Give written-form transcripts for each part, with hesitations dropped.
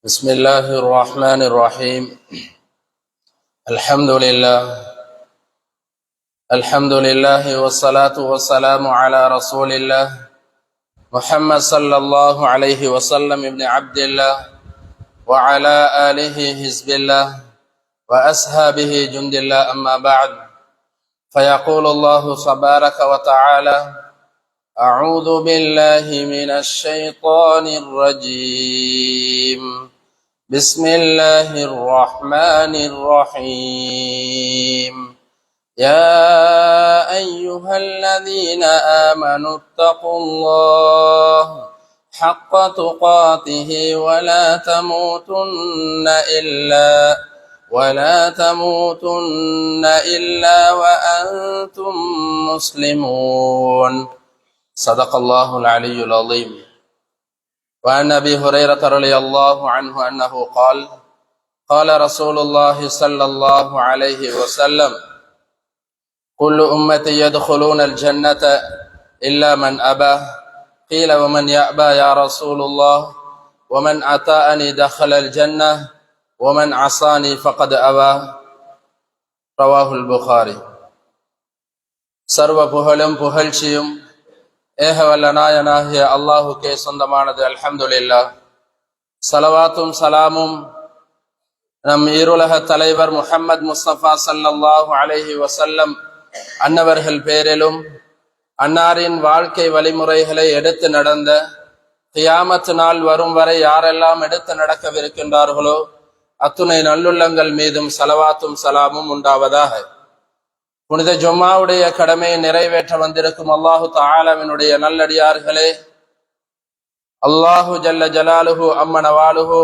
بسم الله الرحمن الرحيم. الحمد لله والصلاة والسلام على رسول الله محمد صلى الله عليه وسلم ابن عبد الله وعلى آله حزب الله وأصحابه جند الله. أما بعد، فيقول الله تبارك وتعالى: أعوذ بالله من الشيطان الرجيم. بسم الله الرحمن الرحيم. يا أيها الذين آمنوا اتقوا الله حق تقاته ولا تموتن إلا وأنتم مسلمون. صدق الله العلي العظيم. وعن أبي هريرة رضي الله عنه أنه قال: قال رسول الله صلى الله عليه وسلم: كل أمتي يدخلون الجنة إلا من أبى. قيل: ومن يأبى يا رسول الله؟ ومن أطاعني دخل الجنة ومن عصاني فقد أبى. رواه البخاري. சர்வ புகழும் புகழ்ச்சியும் ஏகவல்ல நாயனாகிய அல்லாஹுக்கே சொந்தமானது. அல்ஹம்துலில்லாஹ். ஸலவாத்தும் சலாமும் நம் ஈருலக தலைவர் முஹம்மது முஸ்தபா ஸல்லல்லாஹு அலைஹி வஸல்லம் அன்னவர்கள் பேரிலும், அன்னாரின் வாழ்க்கை வழிமுறைகளை எடுத்து நடந்த கியாமத் நாள் வரும் வரை யாரெல்லாம் எடுத்து நடக்கவிருக்கின்றார்களோ அத்துணை நல்லுள்ளங்கள் மீதும் ஸலவாத்தும் சலாமும் உண்டாவதாக. புனித ஜும்மாவுடைய கடமையை நிறைவேற்ற வந்திருக்கும் அல்லாஹு தஆலாவினுடைய நல்லடியார்களே, அல்லாஹு ஜல்ல ஜலாலுஹு அம்மனவாலுஹு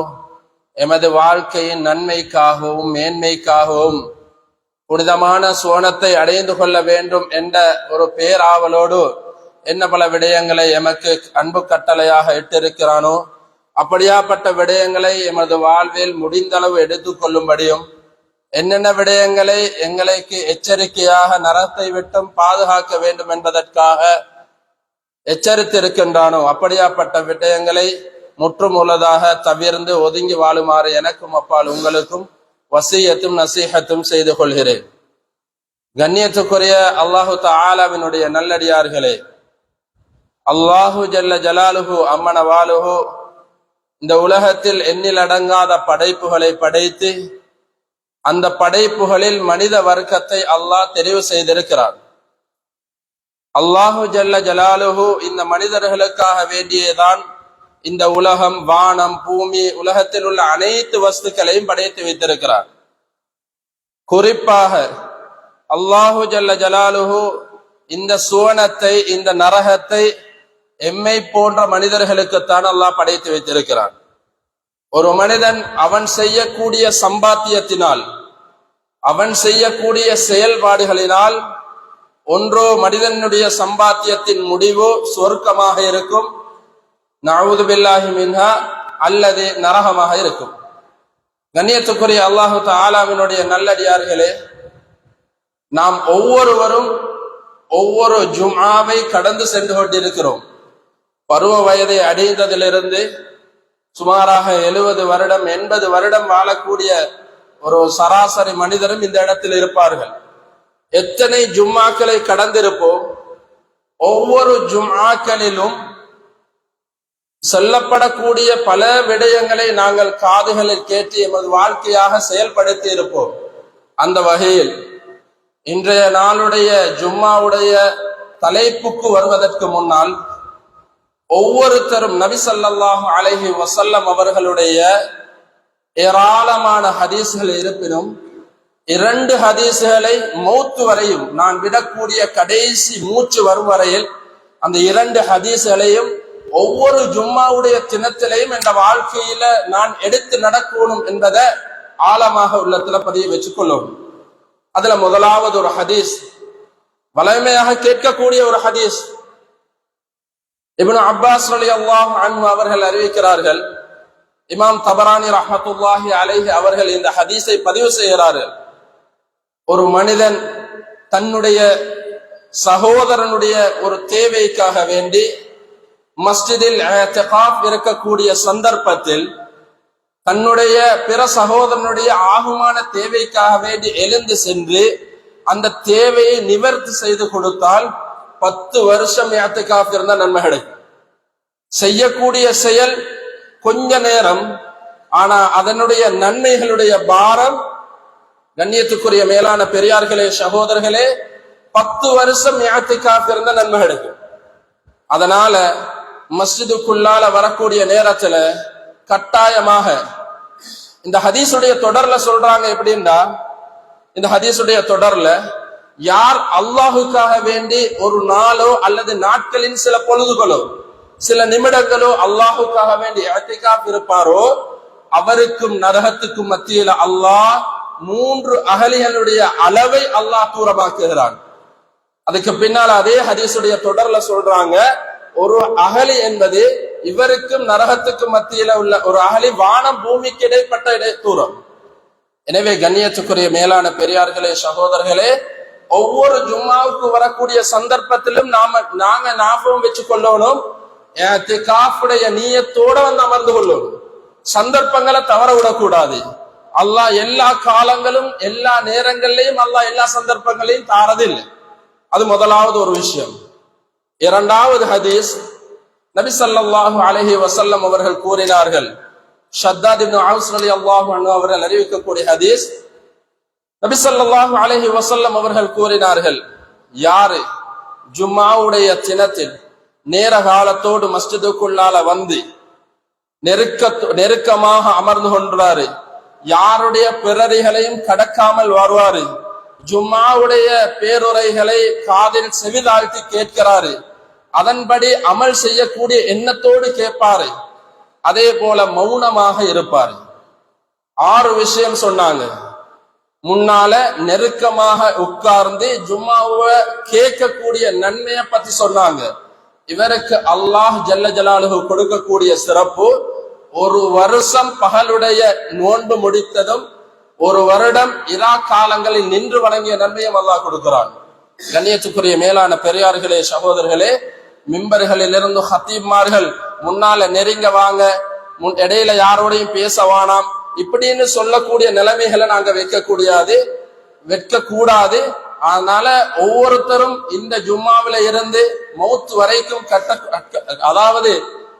எமது வாழ்க்கையின் நன்மைக்காகவும் மேன்மைக்காகவும் புனிதமான சுவனத்தை அடைந்து கொள்ள வேண்டும் என்ற ஒரு பேராவலோடு என்ன பல விடயங்களை எமக்கு அன்பு கட்டளையாக இட்டிருக்கிறானோ அப்படியாப்பட்ட விடயங்களை எமது வாழ்வில் முடிந்தளவு எடுத்துக்கொள்ளும்படியும், என்னென்ன விடயங்களை எங்களுக்கு எச்சரிக்கையாக நரகத்தை விட்டும் பாதுகாக்க வேண்டும் என்பதற்காக எச்சரித்திருக்கின்றானோ அப்படியாப்பட்ட விடயங்களை முற்றுமுள்ளதாக தவிர்ந்து ஒதுங்கி வாழுமாறு எனக்கும் அப்பால் உங்களுக்கும் வசியத்தும் நசீஹத்தும் செய்து கொள்கிறேன். கண்ணியத்துக்குரிய அல்லாஹு தஆலாவினுடைய நல்லடியார்களே, அல்லாஹு ஜல்ல ஜலாலுஹு அம்மனவாலுஹு இந்த உலகத்தில் எண்ணிலடங்காத படைப்புகளை படைத்து அந்த படைப்புகளில் மனித வர்க்கத்தை அல்லாஹ் தெரிவு செய்திருக்கிறார். அல்லாஹு ஜல்ல ஜலாலுஹு இந்த மனிதர்களுக்காக வேண்டியதான் இந்த உலகம், வானம், பூமி, உலகத்தில் உள்ள அனைத்து வஸ்துக்களையும் படைத்து வைத்திருக்கிறார். குறிப்பாக அல்லாஹு ஜல்ல ஜலாலுஹு இந்த சுவனத்தை, இந்த நரகத்தை எம்மை போன்ற மனிதர்களுக்குத்தான் அல்லாஹ் படைத்து வைத்திருக்கிறான். ஒரு மனிதன் அவன் செய்யக்கூடிய சம்பாத்தியத்தினால், அவன் செய்யக்கூடிய செயல்பாடுகளினால் ஒன்றோ மனிதனுடைய சம்பாத்தியத்தின் முடிவு சொர்க்கமாக இருக்கும், நஊது பில்லாஹி மின்ஹா, அல்லது நரகமாக இருக்கும். கண்ணியத்துக்குரிய அல்லாஹு தஆலாவினுடைய நல்லடியார்களே, நாம் ஒவ்வொருவரும் ஒவ்வொரு ஜும்ஆவை கடந்து சென்று கொண்டிருக்கிறோம். பருவ வயதை அடைந்ததிலிருந்து சுமாராக 70 வருடம் 80 வருடம் வாழக்கூடிய ஒரு சராசரி மனிதரும் இந்த இடத்தில் இருப்பார்கள். எத்தனை ஜும்ஆக்களை கடந்திருப்போம். ஒவ்வொரு ஜும்ஆக்களிலும் சொல்லப்படக்கூடிய பல விடயங்களை நாங்கள் காதுகளில் கேட்டு எமது வாழ்க்கையாக செயல்படுத்தி இருப்போம். அந்த வகையில் இன்றைய நாளுடைய ஜும்மாவுடைய தலைப்புக்கு வருவதற்கு முன்னால் ஒவ்வொருத்தரும் நபி ஸல்லல்லாஹு அலைஹி வஸல்லம் அவர்களுடைய ஏராளமான ஹதீஸ்கள் இருப்பினும் 2 ஹதீஸ்களை மௌத்து வரையும், நான் விடக்கூடிய கடைசி மூச்சு வரும் வரையில் அந்த 2 ஹதீஸ்களையும் ஒவ்வொரு ஜும்மாவுடைய தினத்திலையும் என்ற வாழ்க்கையில நான் எடுத்து நடக்கணும் என்பதை ஆழமாக உள்ளத்துல பதிய வச்சுக்கொள்ளும். அதுல முதலாவது ஒரு ஹதீஸ், வளமையாக கேட்கக்கூடிய ஒரு ஹதீஸ். இப்னு அப்பாஸ் ரலியல்லாஹு அன்ஹு அவர்கள் அறிவிக்கிறார்கள். இமாம் தபரானி ரஹ்மத்துல்லாஹி அலைஹி அவர்கள் இந்த ஹதீஸை பதிவு செய்கிறார்கள். ஒரு மனிதன் தன்னுடைய சகோதரனுடைய ஒரு தேவைக்காக வேண்டி மஸ்ஜிதில் இஅ்திகாஃப் இருக்கக்கூடிய சந்தர்ப்பத்தில் தன்னுடைய பிற சகோதரனுடைய ஆகுமான தேவைக்காக வேண்டி எழுந்து சென்று அந்த தேவையை நிவர்த்தி செய்து கொடுத்தால் 10 வருஷம் இஅ்திகாஃப் இருந்தா நன்மை கிடைக்கும். செய்யக்கூடிய செயல் கொஞ்ச நேரம், ஆனா அதனுடைய நன்மைகளுடைய பாரம், கண்ணியத்துக்குரிய மேலான பெரியார்களே சகோதரர்களே, 10 வருஷம் இஅ்திகாஃப் இருந்தா நன்மை கிடைக்கும். அதனால மஸ்ஜிதுக்குள்ளால வரக்கூடிய நேரத்துல கட்டாயமாக இந்த ஹதீஸுடைய தொடர்ல சொல்றாங்க எப்படின்னா, இந்த ஹதீஸுடைய தொடர்ல யார் அல்லாஹுக்காக வேண்டி ஒரு நாளோ அல்லது நாட்களின் சில பொழுதுகளோ சில நிமிடங்களோ அல்லாஹுக்காக வேண்டி இஅ்திகாஃப் இருப்பாரோ அவருக்கும் நரகத்துக்கும் மத்தியில அல்லாஹ் 3 அகலிகளுடைய அளவை அல்லாஹ் தூரமாக்குகிறான். அதுக்கு பின்னால் அதே ஹதீஸுடைய தொடர்ல சொல்றாங்க, ஒரு அகலி என்பது இவருக்கும் நரகத்துக்கும் மத்தியில உள்ள ஒரு அகலி வானம் பூமிக்கு இடைப்பட்ட தூரம். எனவே கண்ணியத்துக்குரிய மேலான பெரியார்களே சகோதரர்களே, ஒவ்வொரு ஜும்மாவுக்கு வரக்கூடிய சந்தர்ப்பத்திலும் நாங்க ஞாபகம் வச்சு கொள்ளணும், இஅ்திகாஃபுடைய நியத்தோட வந்து அமர்ந்து கொள்ளணும். சந்தர்ப்பங்களை தவற விடக்கூடாது. அல்லாஹ் எல்லா காலங்களும் எல்லா நேரங்கள்லயும் அல்லாஹ் எல்லா சந்தர்ப்பங்களையும் தாரதில்லை. அது முதலாவது ஒரு விஷயம். இரண்டாவது ஹதீஸ், நபி ஸல்லல்லாஹு அலைஹி வஸல்லம் அவர்கள் கூறினார்கள், ஷத்தாத் இப்னு அவ்ஸ் ரலியல்லாஹு அன்ஹு அவர்கள் அறிவிக்கக்கூடிய ஹதீஸ், நபி ஸல்லல்லாஹு அலைஹி வஸல்லம் அவர்கள் கூறினார்கள், யாரு ஜும்மாவுடைய தினத்தில் நேர காலத்தோடு மஸ்ஜிதுக்குள்ளால வந்து நெருக்கமாக அமர்ந்து கொண்டாரு, யாருடைய பிறரிகளையும் கடக்காமல் வருவாரு, ஜும்மாவுடைய பேருரைகளை காதில் செவிதாழ்த்தி கேட்கிறாரு, அதன்படி அமல் செய்யக்கூடிய எண்ணத்தோடு கேட்பாரு, அதே போல மௌனமாக இருப்பாரு. 6 விஷயம் சொன்னாங்க. முன்னால நெருக்கமாக உட்கார்ந்து ஜும்மாவை கேட்கக்கூடிய நன்மையை பத்தி சொன்னாங்க. இவருக்கு அல்லாஹ் ஜல்ல ஜலாலுஹு கொடுக்கக்கூடிய சிறப்பு, ஒரு வருஷம் பகலுடைய நோன்பு முடித்ததும் 1 வருடம் இரா காலங்களில் நின்று வணங்கிய நன்மையும் அல்லாஹ் கொடுக்கிறான். கண்ணியத்துக்குரிய மேலான பெரியார்களே சகோதரர்களே, மிம்பர்களில் இருந்து ஹத்தீப்மார்கள் முன்னால நெருங்க வாங்க, இடையில யாரோடையும் பேச வேணாம் இப்படின்னு சொல்லக்கூடிய நிலைமைகளை நாங்க வைக்க கூடாது. அதனால ஒவ்வொருத்தரும் இந்த ஜும்மாவில இருந்து மௌத் வரைக்கும்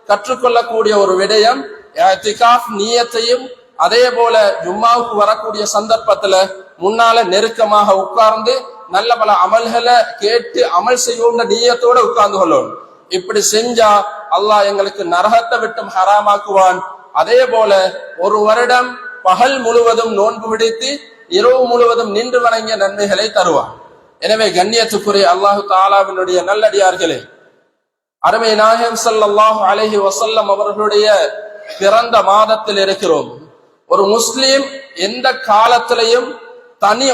கற்றுக்கொள்ளக்கூடிய ஒரு விடயம் இஅ்திகாஃப் நியத்தையும், அதே போல ஜும்மாவுக்கு வரக்கூடிய சந்தர்ப்பத்துல முன்னால நெருக்கமாக உட்கார்ந்து நல்ல பல அமல்களை கேட்டு அமல் செய்வோம்னு நியத்தோட உட்கார்ந்து கொள்ளணும். இப்படி செஞ்சா அல்லாஹ் எங்களுக்கு நரகத்தை விட்டும் ஹராமாக்குவான். அதே போல 1 வருடம் பகல் முழுவதும் நோன்பு விடுத்து இரவு முழுவதும் நின்று வணங்கிய நன்மைகளை தருவான். எனவே கண்ணியத்துக்குரிய அல்லாஹு தஆலாவினுடைய நல்லடியார்களே, அருமை நாயகம் ஸல்லல்லாஹு அலைஹி வஸல்லம் அவர்களுடைய பிறந்த மாதத்தில் இருக்கிறோம். ஒரு முஸ்லிம் எந்த காலத்திலையும் தனி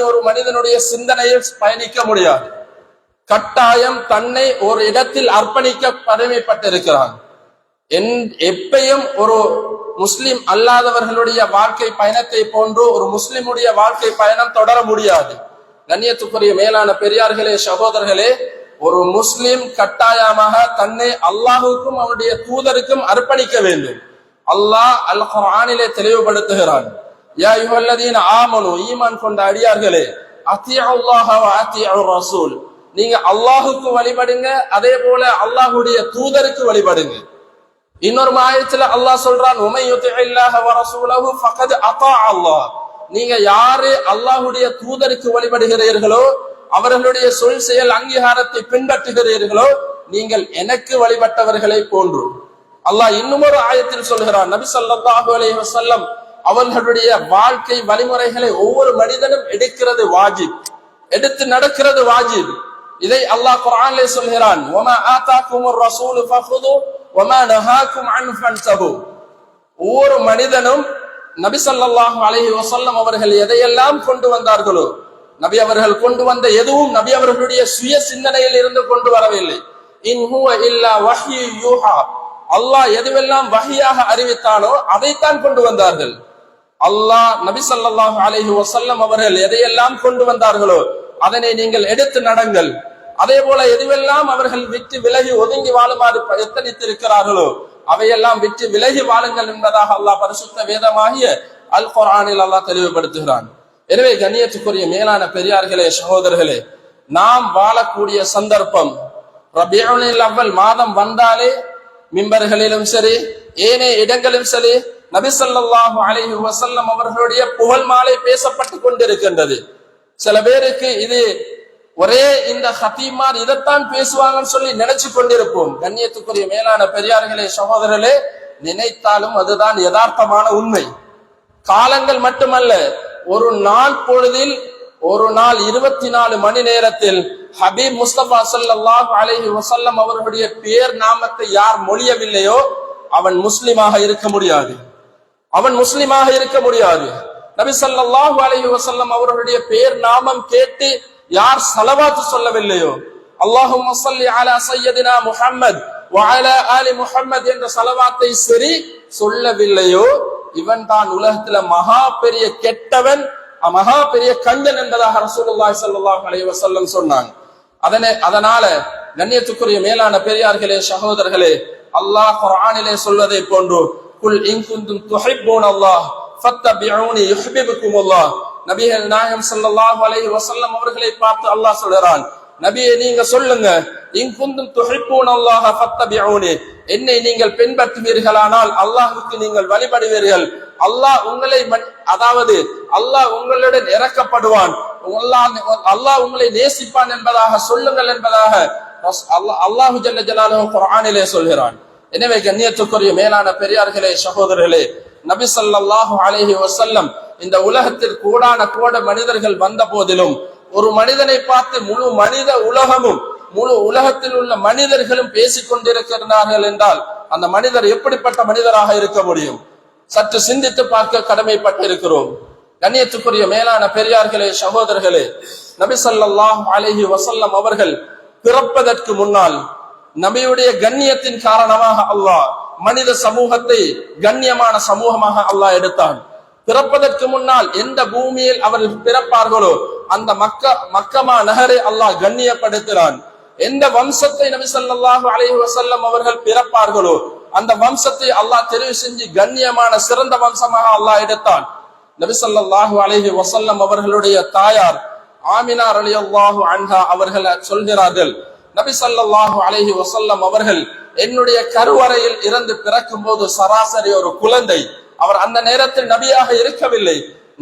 ஒரு மனிதனுடைய சிந்தனையில் பயணிக்க முடியாது. கட்டாயம் தன்னை ஒரு இடத்தில் அர்ப்பணிக்க கடமைப்பட்டிருக்கிறான். எப்பயும் ஒரு முஸ்லிம் அல்லாதவர்களுடைய வாழ்க்கை பயணத்தை போன்று ஒரு முஸ்லிமுடைய வாழ்க்கை பயணம் தொடர முடியாது. கண்ணியத்துக்குரிய மேலான பெரியார்களே சகோதரர்களே, ஒரு முஸ்லிம் கட்டாயமாக தன்னை அல்லாஹுக்கும் அவனுடைய தூதருக்கும் அர்ப்பணிக்க வேண்டும். அல்லாஹ் அல் குர்ஆனிலே தெளிவுபடுத்துகிறான், யா அய்யுஹல்லதீன ஆமனு, ஈமான் கொண்ட அடியார்களே, அத்தீஉல்லாஹ வ அத்தீஉர் ரசூல், நீங்க அல்லாஹுக்கு வழிபடுங்க, அதே போல அல்லாஹுடைய தூதருக்கு வழிபடுங்க. இன்னொரு ஆயத்துல அல்லாஹ் சொல்றான், உமை யுத்திஇல்லாஹ வ ரசூலஹு ஃபகத் அத்தா அல்லாஹ், நீங்க யாரு அல்லாஹுடைய தூதருக்கு வழிபடுகிறீர்களோ, அவர்களுடைய சொல் செயல் அங்கீகாரத்தை பின்பற்றுகிறீர்களோ, நீங்கள் எனக்கு வழிபட்டவர்களை போன்று. அல்லாஹ் இன்னும் ஒரு ஆயத்தில் சொல்கிறான், நபி ஸல்லல்லாஹு அலைஹி வஸல்லம் அவர்களுடைய வாழ்க்கை வழிமுறைகளை ஒவ்வொரு மனிதனும் எடுக்கிறது வாஜிப், எடுத்து நடக்கிறது வாஜிப். இதை அல்லாஹ் குர்ஆனிலே சொல்கிறான், வமா ஆதாகுமுர் ரசூலு ஃபஹுது வமா நஹாகும் அன்ஹு ஃபன்தஹு. ஒவ்வொரு மனிதனும் நபி ஸல்லல்லாஹு அலைஹி வஸல்லம் அவர்கள் எதையெல்லாம் கொண்டு வந்தார்களோ, நபி அவர்கள் கொண்டு வந்த எதுவும் நபி அவர்களுடைய சுய சிந்தனையில் இருந்து கொண்டு வரவில்லை. இன் ஹுவ இல்லா வஹ்யு யூஹா, அல்லாஹ் எதுவெல்லாம் வஹியாக அறிவித்தானோ அதைத்தான் கொண்டு வந்தார்கள். அல்லாஹ் நபி ஸல்லல்லாஹு அலைஹி வஸல்லம் அவர்கள் எதையெல்லாம் கொண்டு வந்தார்களோ அதனை நீங்கள் எடுத்து நடங்கள். அதே போல எதுவெல்லாம் அவர்கள் விட்டு விலகி ஒதுங்கி வாழுமாறு எத்தனித்திருக்கிறார்களோ அவையெல்லாம் விட்டு விலகி வாழுங்கள் என்பதாக அல்லாஹ் பரிசுத்த வேதமாகிய அல் குர்ஆனில் அல்லாஹ் தெளிவுபடுத்துகிறான். எனவே கண்ணியத்துக்குரிய மேலான பெரியார்களே, சகோதரர்களே, நாம் வாழக்கூடிய சந்தர்ப்பம் ரபியுல் அவ்வல் மாதம் வந்தாலே மிம்பர்களிலும் சரி ஏனைய இடங்களிலும் சரி நபி ஸல்லல்லாஹு அலைஹி வஸல்லம் அவர்களுடைய புகழ் மாலை பேசப்பட்டு கொண்டிருக்கின்றது. சில பேருக்கு இது ஒரே இந்த ஹதீமார் இதைத்தான் பேசுவாங்கன்னு சொல்லி நினைச்சு கொண்டிருப்போம். கண்ணியத்துக்குரிய மேலான பெரியார்களே, சகோதரர்களே, நினைத்தாலும் அதுதான் யதார்த்தமான உண்மை. காலங்கள் மட்டுமல்ல, ஒரு நாள் பொழுதில் ஒரு நாள் 24 மணி நேரத்தில் ஹபீப் முஸ்தபா ஸல்லல்லாஹு அலைஹி வஸல்லம் அவர்களுடைய பேர் நாமத்தை யார் மொழியவில்லையோ அவன் முஸ்லிமாக இருக்க முடியாது. நபி ஸல்லல்லாஹு அலைஹி வஸல்லம் அவர்களுடைய பேர் நாமம் கேட்டு யார் ஸலவாத் சொல்லவில்லையோ, அல்லாஹும்ம ஸல்லி அலா சய்யிதினா முஹம்மத் வ அலா ஆலி முஹம்மத் என்ற ஸலவாத்தை சரி சொல்லவில்லையோ இவன் தான் உலகத்துல மகா பெரிய கெட்டவன், மகா பெரிய கஞ்சன் என்பதாக ரசூலுல்லாஹி ஸல்லல்லாஹு அலைஹி வஸல்லம் சொன்னாங்க. அதனால கண்ணியத்துக்குரிய மேலான பெரியார்களே, சகோதரர்களே, அல்லாஹ் குர்ஆனிலே சொல்வதை போன்று குல் இன் குன்தும் துஹிப்பூனல்லாஹ் ஃபத்தபிஊனி யுஹிப்புக்குமுல்லாஹ், நபிகள் நாயகம் ஸல்லல்லாஹு அலைஹி வஸல்லம் அவர்களை பார்த்து அல்லாஹ் சொல்றான், நபியே நீங்க சொல்லுங்க, இன் குன்தும் துஹிப்பூனல்லாஹ ஃபத்தபிஊனி, என்னை நீங்கள் பின்பற்றுவீர்களானால் அல்லாஹ்வுக்கு நீங்கள் வழிபடுவீர்கள், அல்லாஹ் உங்களை அதாவது அல்லாஹ் உங்களுடன் இறக்கப்படுவான், அல்லாஹ் உங்களை நேசிப்பான் என்பதாக சொல்லுங்கள் என்பதாக அல்லாஹு ஜல்ல ஜலாலுஹு குர்ஆனிலே சொல்கிறான். எனவே கண்ணியத்துக்குரிய மேலான பெரியார்களே, சகோதரர்களே, நபி ஸல்லல்லாஹு அலைஹி வஸல்லம் இந்த உலகத்தில் கோடான கோட மனிதர்கள் வந்த போதிலும் ஒரு மனிதனை பார்த்து முழு மனித உலகமும் முழு உலகத்தில் உள்ள மனிதர்களும் பேசிக் கொண்டிருக்கிறார்கள் என்றால் அந்த மனிதர் எப்படிப்பட்ட மனிதராக இருக்க முடியும்? சற்று சிந்தித்து பார்க்க கடமைப்பட்டிருக்கிறோம். கண்ணியத்துக்குரிய மேலான பெரியார்களே, சகோதரர்களே, நபி ஸல்லல்லாஹு அலைஹி வஸல்லம் அவர்கள் பிறப்பதற்கு முன்னால் நபியுடைய கண்ணியத்தின் காரணமாக அல்லாஹ் மனித சமூகத்தை கண்ணியமான சமூகமாக அல்லாஹ் எடுத்தான். பிறப்பதற்கு முன்னால் எந்த பூமியில் அவர்கள் பிறப்பார்களோ அந்த மக்கமா நகரை அல்லாஹ் கண்ணியப்படுத்தினான். எந்த வம்சத்தை நபி ஸல்லல்லாஹு அலைஹி வஸல்லம் அவர்கள் பிறப்பார்களோ அந்த வம்சத்தை அல்லாஹ் தெரிவு செஞ்சு கண்ணியமான சிறந்த வம்சமாக அல்லாஹ் எடுத்தான். நபி ஸல்லல்லாஹு அலைஹி வஸல்லம் அவர்களுடைய தாயார் ஆமினா ரலியல்லாஹு அன்ஹா அவர்கள் சொல்கிறார்கள், நபி ஸல்லல்லாஹு அலைஹி வஸல்லம் அவர்கள் என்னுடைய கருவறையில் இருந்து பிறக்கும் போது சராசரி ஒரு குழந்தை. அவர் அந்த நேரத்தில் நபியாக இருக்கவில்லை.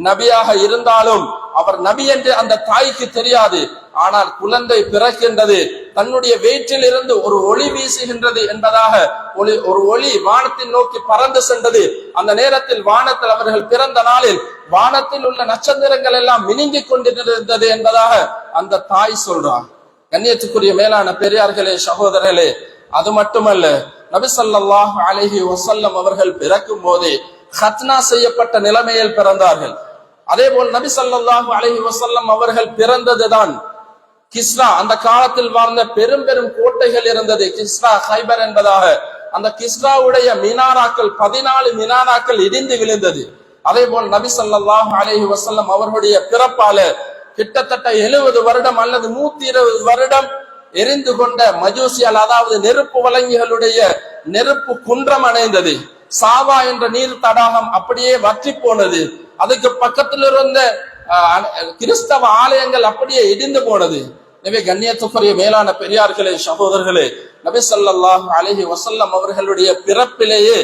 நபியாக இருந்தாலும் அவர் நபி என்று அந்த தாய்க்கு தெரியாது. ஆனால் குழந்தை பிறக்கின்றது, தன்னுடைய வயிற்றில் இருந்து ஒரு ஒளி வீசுகின்றது என்பதாக ஒரு ஒளி வானத்தின் நோக்கி பறந்து சென்றது. அந்த நேரத்தில் வானத்தில் அவர்கள் பிறந்த நாளில் வானத்தில் உள்ள நட்சத்திரங்கள் எல்லாம் மினுங்கிக் கொண்டிருந்தது என்பதாக அந்த தாய் சொல்றார். கண்ணியத்துக்குரிய மேலான பெரியார்களே, சகோதரர்களே, அது மட்டுமல்ல, நபி ஸல்லல்லாஹு அலைஹி வஸல்லம் அவர்கள் பிறக்கும் போதே ஹத்னா செய்யப்பட்ட நிலைமையில் பிறந்தார்கள். அதே போல் நபி ஸல்லல்லாஹு அலைஹி வஸல்லம் அவர்கள் பிறந்ததுதான் கிஸ்ரா, அந்த காலத்தில் வாழ்ந்த பெரும் பெரும் கோட்டைகள் இருந்தது, கிஸ்ரா ஹைபர் என்பதாக. அந்த கிஸ்ராவுடைய மினாராக்கள் 14 மினாராக்கள் இடிந்து விழுந்தது. அதே போல் நபி ஸல்லல்லாஹு அலைஹி வஸல்லம் அவர்களுடைய பிறப்பால கிட்டத்தட்ட 70 வருடம் அல்லது 120 வருடம் எரிந்து கொண்ட மஜூசியால், அதாவது நெருப்பு வழங்கிகளுடைய நெருப்பு குன்றம் அணைந்தது. சாவா என்ற நீர் தடாகம் அப்படியே வற்றி போனது. அதுக்கு பக்கத்தில் இருந்த கிறிஸ்தவ ஆலயங்கள் அப்படியே இடிந்து போனது. எனவே கண்ணியத்துக்குரிய மேலான பெரியார்களே, சகோதரர்களே, நபி ஸல்லல்லாஹு அலைஹி வஸல்லம் அவர்களுடைய பிறப்பிலேயே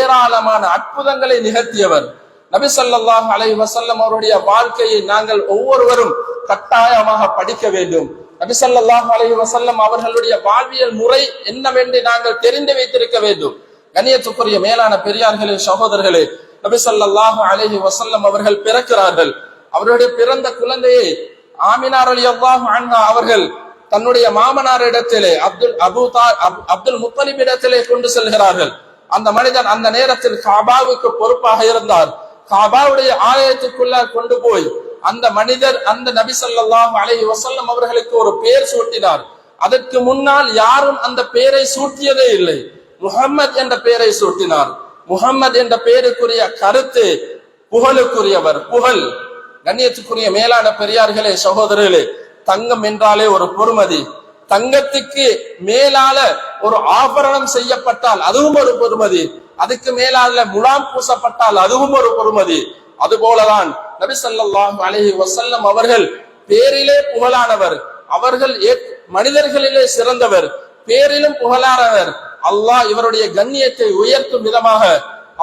ஏராளமான அற்புதங்களை நிகழ்த்தியவர். நபி ஸல்லல்லாஹு அலைஹி வஸல்லம் அவருடைய வாழ்க்கையை நாங்கள் ஒவ்வொருவரும் கட்டாயமாக படிக்க வேண்டும். நபி ஸல்லல்லாஹு அலைஹி வஸல்லம் அவர்களுடைய வாழ்வியல் முறை என்னவென்று நாங்கள் தெரிந்து வைத்திருக்க வேண்டும். கண்ணியத்துக்குரிய மேலான பெரியார்களே, சகோதரர்களே, நபி ஸல்லல்லாஹு அலைஹி வஸல்லம் அவர்கள் பிறக்கிறார்கள். அவருடைய பிறந்த குழந்தையை ஆமினா ரலியல்லாஹு அன்ஹா அவர்கள் தன்னுடைய மாமனார் இடத்திலே அப்துல் முத்தலிப் இடத்திலே கொண்டு செல்கிறார்கள். அந்த மனிதன் அந்த நேரத்தில் காபாவுக்கு பொறுப்பாக இருந்தார். காபாவுடைய ஆலயத்துக்குள்ள கொண்டு போய் அந்த மனிதர் அந்த நபி ஸல்லல்லாஹு அலைஹி வஸல்லம் அவர்களுக்கு ஒரு பெயர் சூட்டினார். அதற்கு முன்னால் யாரும் அந்த பெயரை சூட்டியதே இல்லை. முஹம்மத் என்ற பெயரை சூட்டினார். முஹம்மத் என்ற பெயருக்குரிய கருத்து புகழுக்குரியவர், புகழ். கண்ணியத்துக்குரிய மேலான பெரியார்களே, சகோதரர்களே, தங்கம் என்றாலே ஒரு பொறுமதி, தங்கத்துக்கு மேலால ஒரு ஆபரணம் செய்யப்பட்டால் அதுவும் ஒரு பொறுமதி, அதுக்கு மேலால முலாம் பூசப்பட்டால் அதுவும் ஒரு பொறுமதி. அதுபோலதான் நபி ஸல்லல்லாஹு அலைஹி வஸல்லம் அவர்கள் பேரிலே புகழானவர், அவர்கள் மனிதர்களிலே சிறந்தவர், பேரிலும் புகழானவர். அல்லாஹ் இவருடைய கண்ணியத்தை உயர்த்தும் விதமாக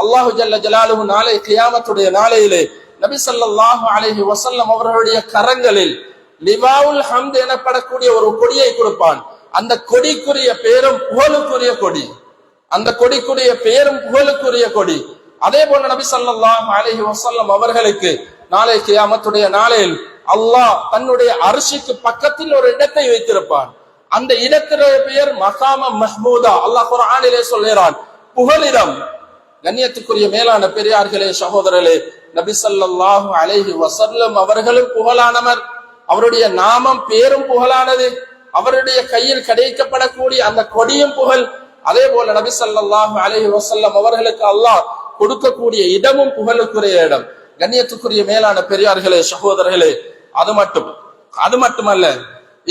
அல்லாஹு ஜல்ல ஜலாலுஹு நாளை கியாமத்துடைய நாளையிலே நபி ஸல்லல்லாஹு அலைஹி வஸல்லம் அவர்களுடைய கரங்களில் லிவாவுல் ஹம்த் எனப்படக்கூடிய ஒரு கொடியை கொடுப்பான். அந்த கொடிக்குரிய பேரும் புகழுக்குரிய கொடி, அந்த கொடிக்குரிய பேரும் புகழுக்குரிய கொடி. அதே போல நபி ஸல்லல்லாஹு அலைஹி வஸல்லம் அவர்களுக்கு நாளை கியாமத்துடைய நாளையில் அல்லாஹ் தன்னுடைய அர்ஷிக்கு பக்கத்தில் ஒரு இடத்தை வைத்திருப்பான். அந்த இடத்தினுடைய பெயர் மகாம மஹ்மூதா. அல்லாஹ் குர்ஆனிலே சொல்கிறான், புகலிடம். கண்ணியத்துக்குரிய மேலான பெரியார்களே, சகோதரர்களே, நபி ஸல்லல்லாஹு அலைஹி வஸல்லம் அவர்களும் புகழானவர், அவருடைய நாமம் பேரும் புகழானது, அவருடைய கையில் கிடைக்கப்படக்கூடிய அந்த கொடியும் புகழ். அதே போல நபி ஸல்லல்லாஹு அலைஹி வஸல்லம் அவர்களுக்கு அல்லாஹ் கொடுக்கக்கூடிய இடமும் புகழுக்குரிய இடம். கண்ணியத்துக்குரிய மேலான பெரியார்களே, சகோதரர்களே, அது மட்டுமல்ல,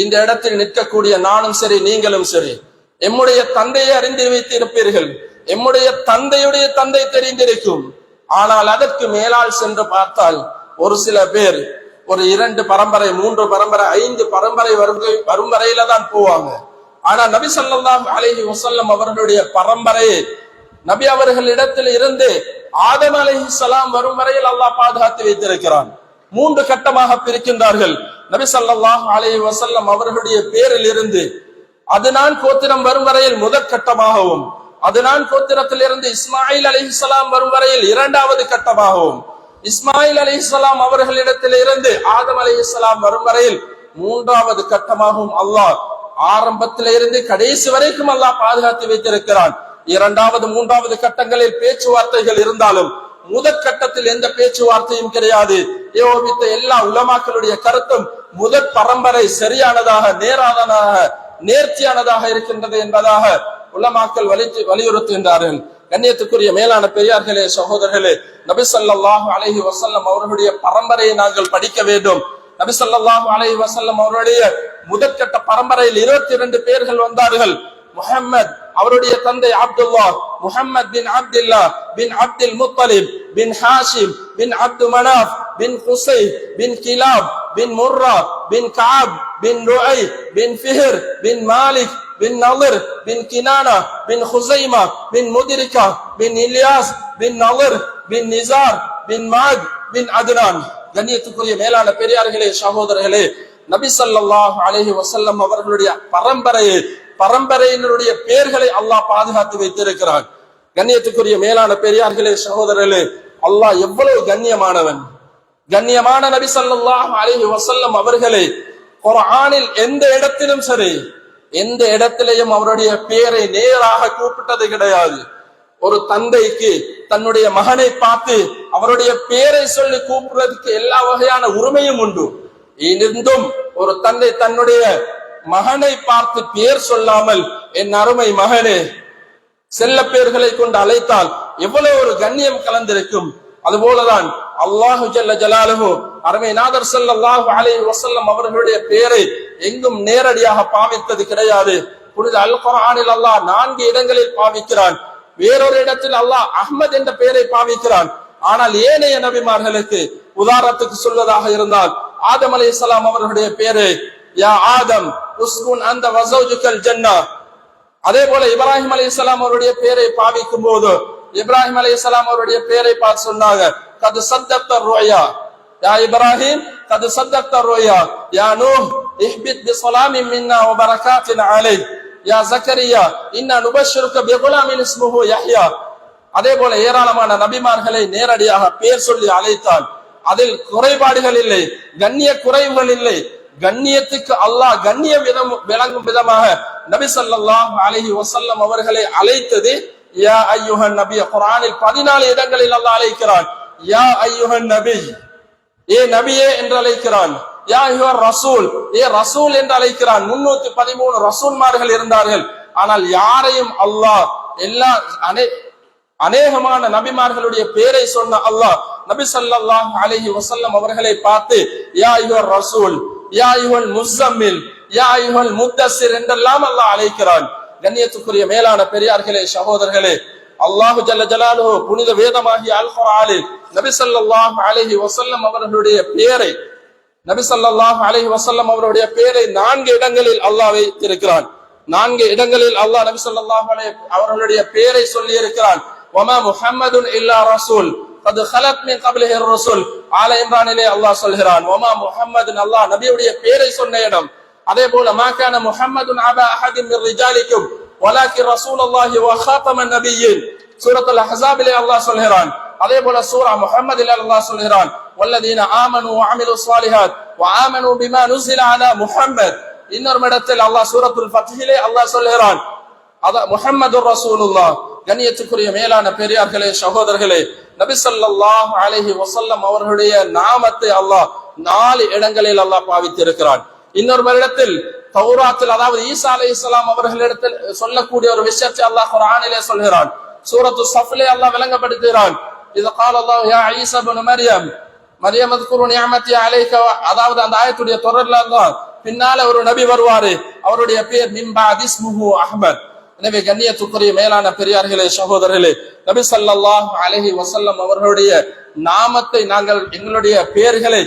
இந்த இடத்தில் நிற்கக்கூடிய நானும் சரி நீங்களும் சரி எம்முடைய தந்தையை அறிந்து வைத்திருப்பீர்கள், எம்முடைய தந்தையுடைய தந்தை தெரிந்திருக்கும். ஆனால் அதற்கு மேலால் சென்று பார்த்தால் ஒரு சில பேர் ஒரு 2 பரம்பரை 3 பரம்பரை 5 பரம்பரை வரும் வரையில தான் போவாங்க. ஆனா நபி ஸல்லல்லாஹு அலைஹி வஸல்லம் அவர்களுடைய பரம்பரையை நபி அவர்களிடத்தில் இருந்து ஆதம் அலைஹிஸ்ஸலாம் வரும் வரையில் அல்லாஹ் பாதுகாத்து வைத்திருக்கிறான். 3 கட்டமாக பிரிக்கின்றார்கள். நபி ஸல்லல்லாஹு அலைஹி வஸல்லம் அவர்களுடைய பேரில் இருந்து அதுனான் கோத்திரம் வரும் வரையில் முதற் கட்டமாகவும், அதுனான் கோத்திரத்திலிருந்து இஸ்மாயில் அலைஹிஸ்ஸலாம் வரும் வரையில் 2வது கட்டமாகவும், இஸ்மாயில் அலைஹிஸ்ஸலாம் அவர்களிடத்தில் இருந்து ஆதம் அலைஹிஸ்ஸலாம் வரும் வரையில் 3வது கட்டமாகவும் அல்லாஹ் ஆரம்பத்திலிருந்து கடைசி வரைக்கும் அல்லாஹ் பாதுகாத்து வைத்திருக்கிறான். 2வது 3வது கட்டங்களில் பேச்சுவார்த்தைகள் இருந்தாலும் முதற் கட்டத்தில் எந்த பேச்சுவார்த்தையும் கிடையாது. ஏகோபித்த எல்லா உலமாக்களுடைய கருத்தும் முதற் பரம்பரை சரியானதாக, நேர்ச்சியானதாக இருக்கின்றது என்பதாக உலமாக்கள் வலியுறுத்துகின்றார்கள். கண்ணியத்துக்குரிய மேலான பெரியார்களே, சகோதரர்களே, நபி ஸல்லல்லாஹு அலைஹி வஸல்லம் அவர்களுடைய பரம்பரையை நாங்கள் படிக்க வேண்டும். நபி ஸல்லல்லாஹு அலைஹி வஸல்லம் அவருடைய முதற்கட்ட பரம்பரையில் 22 பேர்கள் வந்தார்கள். முஹம்மத், அவருடைய தந்தை அப்துல்லா, முஹம்மத் பின் அப்துல்லா பின் அப்துல் முத்தலிப் பின் ஹாஷிம் பின் அப்து மனாஃப் பின் குசை பின் கிலாப் பின் முர்ரா பின் கஅப் பின் ருஐ பின் ஃபிஹர் பின் மாலிக் பின் நலர் பின் கினானா பின் ஹுசைமா பின் முதிரிகா பின் இலியாஸ் பின் நலர் பின் நிசார் பின் மாத் பின் அத்னான். கண்ணியத்துக்குரிய மேலான பெரியார்களே, சகோதரர்களே, நபி ஸல்லல்லாஹு அலைஹி வஸல்லம் அவர்களுடைய பரம்பரையினுடைய பெயர்களை அல்லாஹ் பாதுகாத்து வைத்திருக்கிறான். கண்ணியத்துக்குரிய மேலான பெரியார்களே, சகோதரர்களே, அல்லாஹ் எவ்வளவு கண்ணியமானவன். கண்ணியமான நபி ஸல்லல்லாஹு அலைஹி வஸல்லம் அவர்களை குர்ஆனில் எந்த இடத்திலும் சரி, எந்த இடத்திலேயும் அவருடைய பெயரை நேராக கூப்பிட்டது கிடையாது. ஒரு தந்தைக்கு தன்னுடைய மகனை பார்த்து அவருடைய பெயரை சொல்லி கூப்பிடுறதுக்கு எல்லா வகையான உரிமையும் உண்டு. இருந்தும் ஒரு தந்தை தன்னுடைய மகனை பார்த்து பெயர் சொல்லாமல் என் அருமை மகனே செல்ல பெயர்களை கொண்டு அழைத்தால் எவ்வளவு ஒரு கண்ணியம் கலந்திருக்கும். அதுபோலதான் அல்லாஹு ஜல்ல ஜலாலுஹு அருமை நாதர் ஸல்லல்லாஹு அலைஹி வஸல்லம் அவர்களுடைய பெயரை எங்கும் நேரடியாக பாவித்தது கிடையாது. புனித அல் குர்ஆனில் அல்லாஹ் 4 இடங்களில் பாவிக்கிறான். வேறொரு இடத்தில் அல்லாஹ் அஹ்மத் என்ற பெயரை பாவிக்கிறான். ஆனால் ஏனைய நபிமார்களுக்கு உதாரணத்துக்கு சொல்வதாக இருந்தால் ஆதம் அலைஹிஸ்ஸலாம் அவர்களுடைய பெயரை யா ஆதம் உஸ்குன் அந்த வஸௌஜுகல் ஜன்னah. அதே போல இப்ராஹிம் அலைஹிஸ்ஸலாம் அவருடைய பெயரை பாவிக்கும் போது இப்ராஹிம் அலைஹிஸ்ஸலாம் அவருடைய பெயரை பார்த்து சொன்னாங்க, கத் சத்தக்த ருயா யா இப்ராஹிம், கத் சத்தக்த ருயா யா நூஹ் இஹ்பித் பிஸலாமின் மின்னா வ பரகாத்தின் அலைக் யா ஜக்கரியா இன்னா நுபஷ்ஷிருக பிகுலாமின் இஸ்முஹு யஹ்யா. அதே போல ஏராளமான நபிமார்களை நேரடியாக பெயர் சொல்லி அழைத்தான். அதில் குறைபாடுகள் இல்லை, கண்ணிய குறைவுகள் இல்லை. கண்ணியத்துக்கு அல்லாஹ் கண்ணியம் விளங்கும் விதமாக நபி ஸல்லல்லாஹு அலைஹி வஸல்லம் அவர்களை அழைத்தது யா அய்யுஹன் நபி. குர்ஆனில் 14 இடங்களில் அல்லாஹ் அழைக்கிறான். யா அய்யுஹன் நபி, ஏ நபியே என்று அழைக்கிறான். யா அய்யுஹர் ரசூல், ஏ ரசூல் என்று அழைக்கிறான். 313 ரசூல்மார்கள் இருந்தார்கள். ஆனால் யாரையும் அல்லாஹ் அநேகமான நபிமார்களுடைய பெயரை சொன்ன அல்லாஹ் நபி ஸல்லல்லாஹு அலைஹி வஸல்லம் அவர்களை பார்த்து யா அய்யுஹர் ரசூல், யா அய்யுஹல் முஸம்மில், யா அய்யுஹல் முத்தஸ்ஸிர் என்றெல்லாம் அல்லாஹ் அழைக்கிறான். கண்ணியத்துக்குரிய மேலான பெரியார்களே, சகோதரர்களே, அல்லாஹு ஜல்ல ஜலாலுஹு புனித வேதமாகிய அல் குர்ஆனில் நபி ஸல்லல்லாஹு அலைஹி வஸல்லம் அவர்களுடைய பெயரை அவருடைய பெயரை 4 இடங்களில் அல்லாஹ் வைத்திருக்கிறான். 4 இடங்களில் அல்லாஹ் நபி ஸல்லல்லாஹு அலைஹி அவர்களுடைய பெயரை சொல்லி இருக்கிறான். வமா முஹம்மதுன் இல்லா ரசூல் قد خلت من قبله الرسل. ஆல இம்ரானிலே அல்லாஹ் சொல்கிறான் வமா முஹம்மதுன், அல்லாஹ் நபியுடைய பெயரை சொன்ன இடம். அதே போல மா கான முஹம்மதுன் அபா அஹதின் மின் ரிஜாலிக்கும் வலாக்கின் ரசூலுல்லாஹி வ காத்தமன் நபிய்யீன். சூரத்துல் அஹ்ஸாபிலே அல்லாஹ் சொல்கிறான். அதே போல சூரா முஹம்மதிலே அல்லாஹ் சொல்கிறான் வல்லதீன ஆமனு வ அமிலு ஸாலிஹாத் வ ஆமனு பிமா நுஸில அலா முஹம்மத். இன்னொரு இடத்தில் அல்லாஹ் சூரத்துல் ஃபத்ஹிலே அல்லாஹ் சொல்கிறான் முஹம்மதுர் ரசூலுல்லாஹ். கண்ணியத்துக்குரிய மேலான பெரியார்களே, சகோதரர்களே, நபி ஸல்லல்லாஹு அலைஹி வஸல்லம் அவர்களுடைய நாமத்தை அல்லாஹ் 4 இடங்களில் அல்லாஹ் பாவித்திருக்கிறான். இன்னொரு இடத்தில் தௌராத்தில், அதாவது ஈசா அலைஹிஸ்ஸலாம் அவர்களிடத்தில் சொல்லக்கூடிய ஒரு விஷயத்தை அல்லாஹ் குர்ஆனிலே சொல்கிறான். சூரத்து ஸஃப்லே அல்லாஹ் விளங்கப்படுத்துகிறான். இது قال الله يا عيسى ابن مريم மரியம் اذكروا نعمتي عليك. அதாவது அந்த ஆயத்துடைய தொடர்ல அல்லாஹ் பின்னால ஒரு நபி வருவாரு, அவருடைய பெயர் மின் பஅதி இஸ்முஹு அஹ்மத். எனவே கண்ணியத்துக்குரிய மேலான பெரியார்களே, சகோதரர்களே, நபி ஸல்லல்லாஹு அலைஹி வஸல்லம் அவர்களுடைய நாமத்தை நாங்கள் எங்களுடைய பெயர்களை,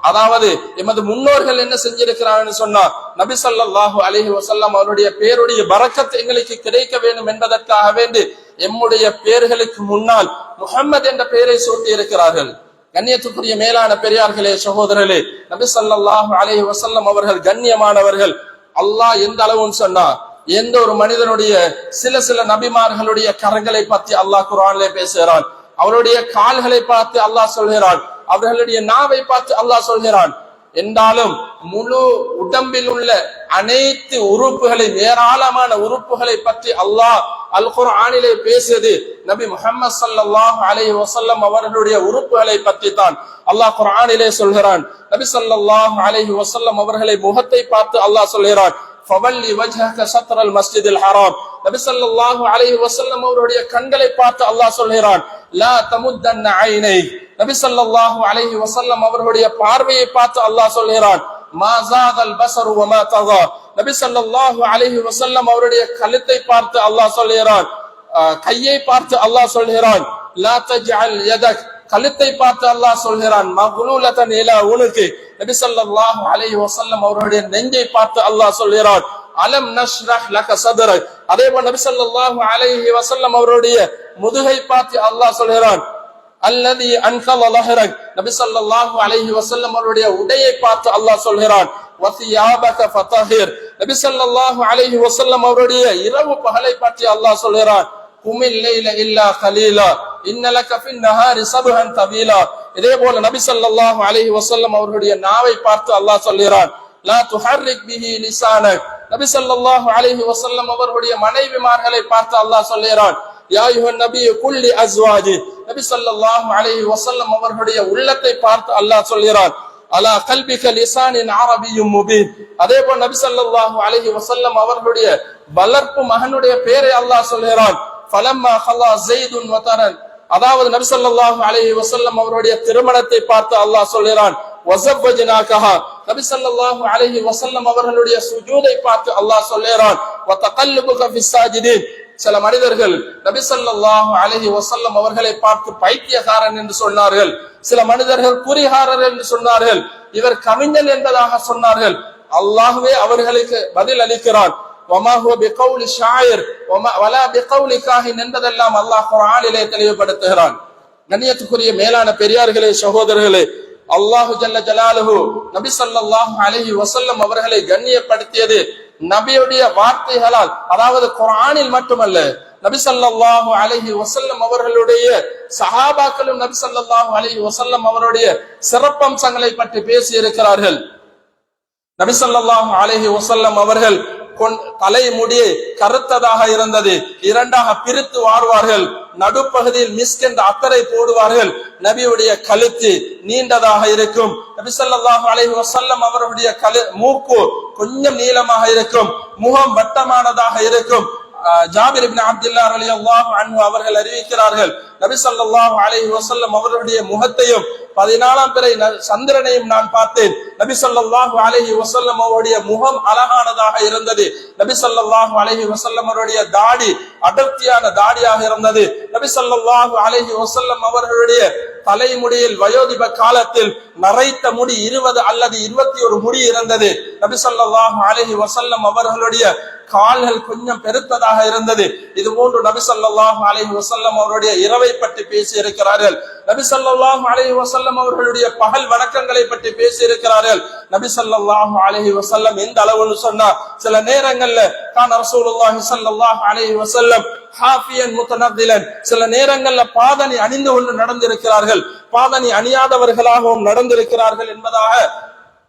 அதாவது எமது முன்னோர்கள் என்ன செஞ்சிருக்கிறான்னு சொன்னா நபி ஸல்லல்லாஹு அலைஹி வஸல்லம் அவருடைய பெயருடைய பரக்கத் எங்களுக்கு கிடைக்க வேண்டும் என்பதற்காக வேண்டி எம்முடைய பெயர்களுக்கு முன்னால் முஹம்மது என்ற பெயரை சூட்டி இருக்கிறார்கள். கண்ணியத்துக்குரிய மேலான பெரியார்களே, சகோதரர்களே, நபி ஸல்லல்லாஹு அலைஹி வஸல்லம் அவர்கள் கண்ணியமானவர்கள். அல்லாஹ் எந்த அளவுன்னு சொன்னா எந்த ஒரு மனிதனுடைய சில நபிமார்களுடைய கரங்களை பற்றி அல்லாஹ் குர்ஆனிலே பேசுகிறான். அவருடைய கால்களை பார்த்து அல்லாஹ் சொல்கிறான், அவர்களுடைய நாவை பார்த்து அல்லாஹ் சொல்கிறான். என்றாலும் முழு உடம்பில் உள்ள அனைத்து உறுப்புகளை, ஏராளமான உறுப்புகளை பற்றி அல்லாஹ் அல் குர்ஆனிலே பேசியது நபி முஹம்மது ஸல்லல்லாஹு அலைஹி வஸல்லம் அவர்களுடைய உறுப்புகளை பற்றி தான் அல்லாஹ் குர்ஆனிலே சொல்கிறான். நபி ஸல்லல்லாஹு அலைஹி வஸல்லம் அவர்களை முகத்தை பார்த்து அல்லாஹ் சொல்கிறான் ஃபவல்லி வஜ்ஹக ஷத்ரல் மஸ்ஜிதில் ஹராம். நபி ஸல்லல்லாஹு அலைஹி வஸல்லம் அவருடைய கண்களை பார்த்து அல்லாஹ் சொல்கிறான் லா தமுத்தன்ன ஐனை. நபி ஸல்லல்லாஹு அலைஹி வஸல்லம் அவர்களுடைய பார்வையை பார்த்து அல்லாஹ் சொல்கிறான் மா ஸாகல் பஸரு வ மா தகா. நபி ஸல்லல்லாஹு அலைஹி வஸல்லம் அவருடைய கழுத்தை பார்த்து அல்லாஹ் சொல்கிறான், கையை பார்த்து அல்லாஹ் சொல்கிறான் லா தஜ்அல் யதக். கழுத்தை பார்த்து அல்லாஹ் சொல்கிறான் மக்லூலதன் இலா உனுகி. நபி ஸல்லல்லாஹு அலைஹி வஸல்லம் அவருடைய நெஞ்சை பார்த்து அல்லாஹ் சொல்கிறான் அலம் நஷ்ரஹ் லக சத்ரக். அதே போல நபி ஸல்லல்லாஹு அலைஹி வஸல்லம் அவருடைய முதுகை பார்த்து அல்லாஹ் சொல்கிறான் அல்லதி அன்கல லஹரக். நபி ஸல்லல்லாஹு அலைஹி வஸல்லம் அவருடைய உடையை பார்த்து அல்லாஹ் சொல்கிறான் வஸியாபக ஃபதஹிர். நபி ஸல்லல்லாஹு அலைஹி வஸல்லம் அவருடைய இரவு பகலை பற்றி அல்லாஹ் சொல்கிறான் குமில் லைல இல்லா கலீலா இன்னலக ஃபின் நஹாரி சப்ஹன் தபீலா. இதே போல நபி ஸல்லல்லாஹு அலைஹி வஸல்லம் அவருடைய நாவை பார்த்து அல்லாஹ் சொல்கிறான் லா துஹர்ரிக் பிஹி லிசானக். நபி ஸல்லல்லாஹு அலைஹி வஸல்லம் அவருடைய மனைவிமார்களை பார்த்து அல்லாஹ் சொல்கிறான் யா அய்யுஹன் நபி குல்லி அஸ்வாஜி. நபி ஸல்லல்லாஹு அலைஹி வஸல்லம் அவர்களுடைய உள்ளத்தை பார்த்து அல்லாஹ் சொல்கிறான் அலா கல்பிக லிசானின் அரபியும் முபீன். அதே போல நபி ஸல்லல்லாஹு அலைஹி வஸல்லம் அவர்களுடைய வளர்ப்பு மகனுடைய பெயரை அல்லாஹ் சொல்கிறான் ஃபலம்மா ஹலா ஸைதுன் வதரன். அதாவது நபி ஸல்லல்லாஹு அலைஹி வஸல்லம் அவருடைய திருமணத்தை பார்த்து அல்லாஹ் சொல்கிறான் வஸவ்வஜ்னாகஹா. நபி ஸல்லல்லாஹு அலைஹி வஸல்லம் அவர்களுடைய சுஜூதை பார்த்து அல்லாஹ் சொல்கிறான் வதகல்லுபுக ஃபிஸ் சாஜிதீன். சில மனிதர்கள் நபி ஸல்லல்லாஹு அலைஹி வஸல்லம் அவர்களை பார்த்து பைத்தியக்காரன் என்று சொன்னார்கள், சில மனிதர்கள் குறிகாரர் என்று சொன்னார்கள், இவர் கவிஞன் என்பதாக சொன்னார்கள். அல்லாஹ்வே அவர்களுக்கு பதில் அளிக்கிறான் வமா ஹுவ பிகௌலி ஷாயிர் வலா பிகௌலி காஹின் என்பதெல்லாம் அல்லாஹ் குர்ஆனிலே தெளிவுபடுத்துகிறான். கண்ணியத்துக்குரிய மேலான பெரியார்களே, சகோதரர்களே, அல்லாஹு ஜல்ல ஜலாலுஹு நபி ஸல்லல்லாஹு அலைஹி வஸல்லம் அவர்களை கண்ணியப்படுத்தியது நபியுடைய வார்த்தைகளால், அதாவது குர்ஆனில் மட்டுமல்ல, நபி ஸல்லல்லாஹு அலைஹி வஸல்லம் அவர்களுடைய சஹாபாக்களும் நபி ஸல்லல்லாஹு அலைஹி வஸல்லம் அவருடைய சிறப்பம்சங்களை பற்றி பேசி இருக்கிறார்கள். நபி ஸல்லல்லாஹு அலைஹி வஸல்லம் அவர்கள் தலைமுடியை கருத்ததாக இருந்தது, 2ஆக பிரித்து வாருவார்கள், நடுப்பகுதியில் மிஸ்க் என்ற அத்தரை போடுவார்கள். நபியுடைய கழுத்து நீண்டதாக இருக்கும். நபி ஸல்லல்லாஹு அலைஹி வஸல்லம் அவருடைய மூக்கு கொஞ்சம் நீளமாக இருக்கும், முகம் வட்டமானதாக இருக்கும். ஜாபிர் இப்னு அப்துல்லாஹ் ரலியல்லாஹு அன்ஹு அவர்கள் அறிவிக்கிறார்கள், நபி ஸல்லல்லாஹு அலைஹி வஸல்லம் அவர்களுடைய முகத்தையும் 14ஆம் பிறை சந்திரனையும் நான் பார்த்தேன். நபி ஸல்லல்லாஹு அலைஹி வஸல்லம் அவருடைய முகம் அழகானதாக இருந்தது. நபி ஸல்லல்லாஹு அலைஹி வஸல்லம் அவருடைய தாடி அடர்த்தியான தாடியாக இருந்தது. நபி ஸல்லல்லாஹு அலைஹி வஸல்லம் அவர்களுடைய தலைமுடியில் வயோதிப காலத்தில் நரைத்த முடி 20 அல்லது 21 முடி இருந்தது. நபி ஸல்லல்லாஹு அலைஹி வஸல்லம் அவர்களுடைய கால்கள் கொஞ்சம் பெருத்ததாக இருந்தது. இது போன்று நபி ஸல்லல்லாஹு அலைஹி வஸல்லம் அவருடைய இரவை பற்றி பேசி இருக்கிறார்கள். நபி ஸல்லல்லாஹு அலைஹி வஸல்லம் அவர்களுடைய பகல் வணக்கங்களை பற்றி பேசி இருக்கிறார்கள். நபி ஸல்லல்லாஹு அலைஹி வஸல்லம் எந்த அளவுன்னு சொன்னா, சில நேரங்கள்ல கான ரசூலுல்லாஹி ஸல்லல்லாஹு அலைஹி வஸல்லம் ஹாஃபியன் முத்தனத்திலன், சில நேரங்கள்ல பாதணி அணிந்து கொண்டு நடந்திருக்கிறார்கள், பாதணி அணியாதவர்களாகவும் நடந்திருக்கிறார்கள் என்பதாக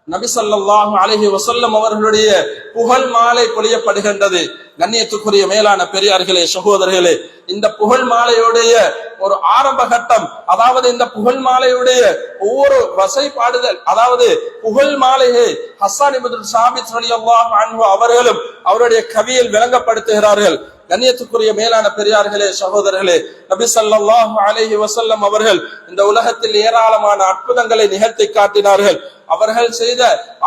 நபி ஸல்லல்லாஹு அலைஹி வஸல்லம் அவர்களுடைய புகழ் மாலை பொழியப்படுகின்றது. கண்ணியத்துக்குரிய மேலான பெரியார்களே, சகோதரர்களே, இந்த புகழ் மாலையுடைய ஒரு ஆரம்ப கட்டம், அதாவது இந்த புகழ் மாலையுடைய ஒவ்வொரு வசைப்பாடுதல், அதாவது புகழ் மாலையை ஹஸ்ஸான் இப்னு சாபித் ரலியல்லாஹு அன்ஹு அவர்களும் அவருடைய கவியில் விளங்கப்படுத்துகிறார்கள். கண்ணியத்துக்குரிய மேலான பெரியார்களே, சகோதரர்களே, நபி ஸல்லல்லாஹு அலைஹி வஸல்லம் அவர்கள் இந்த உலகத்தில் ஏராளமான அற்புதங்களை நிகழ்த்தி காட்டினார்கள்.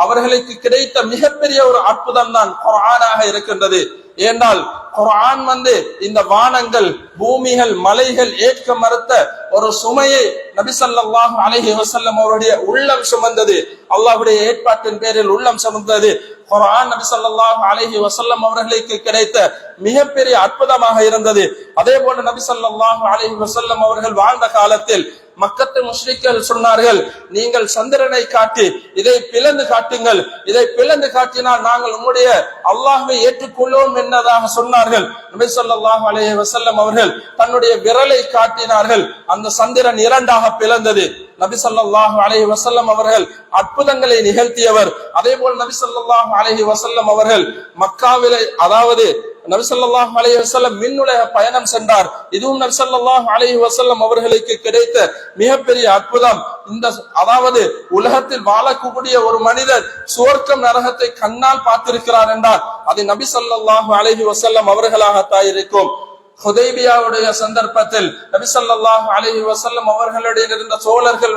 அவர்களுக்கு கிடைத்த மிகப்பெரிய ஒரு அற்புதம் தான் குர்ஆனாக இருக்கின்றது. ஏனால் குர்ஆன் இந்த வானங்கள், பூமிகள், மலைகள் ஏற்க மறுத்த ஒரு சுமையை நபி ஸல்லல்லாஹு அலைஹி வஸல்லம் அவருடைய உள்ளம் சுமந்தது. அல்லாஹ்வுடைய ஏற்பாட்டின் பேரில் உள்ளம் சுமந்தது. குர்ஆன் நபி ஸல்லல்லாஹு அலைஹி வஸல்லம் அவர்களுக்கு கிடைத்த மிகப்பெரிய அற்புதமாக இருந்தது. அதே போல நபி ஸல்லல்லாஹு அலைஹி வஸல்லம் அவர்கள் வாழ்ந்த காலத்தில் மக்கத்து முஷ்ரிக்கள் சொன்னார்கள், நீங்கள் சந்திரனை காட்டி இதை பிளந்து காட்டுங்கள், இதை பிளந்து காட்டினால் நாங்கள் உம்முடைய அல்லாஹ்வை ஏற்றுக்கொள்வோம் என்பதாக சொன்னார்கள். நபி ஸல்லல்லாஹு அலைஹி வஸல்லம் அவர்கள் தன்னுடைய விரலை காட்டினார்கள், அந்த சந்திரன் இரண்டாக பிளந்தது. நபி ஸல்லல்லாஹு அலைஹி வஸல்லம் அவர்கள் அற்புதங்களை நிகழ்த்தியவர். அதே போல் நபி ஸல்லல்லாஹு அலைஹி வஸல்லம் அவர்கள் மக்காவிலே, அதாவது நபி ஸல்லல்லாஹு அலைஹி வஸல்லம் மின்னுலக பயணம் சென்றார். இதுவும் நபி ஸல்லல்லாஹு அலைஹி வஸல்லம் அவர்களுக்கு கிடைத்த மிகப்பெரிய அற்புதம். அதாவது உலகத்தில் வாழக்கூடிய ஒரு மனிதர் சுவர்க்கம் நரகத்தை கண்ணால் பார்த்திருக்கிறார் என்றால் அது நபி ஸல்லல்லாஹு அலைஹி வஸல்லம் அவர்களாகத்தான் இருக்கும். ஹுதைபியாவுடைய சந்தர்ப்பத்தில் நபி ஸல்லல்லாஹு அலைஹி வஸல்லம் அவர்களுடைய இருந்த சோழர்கள்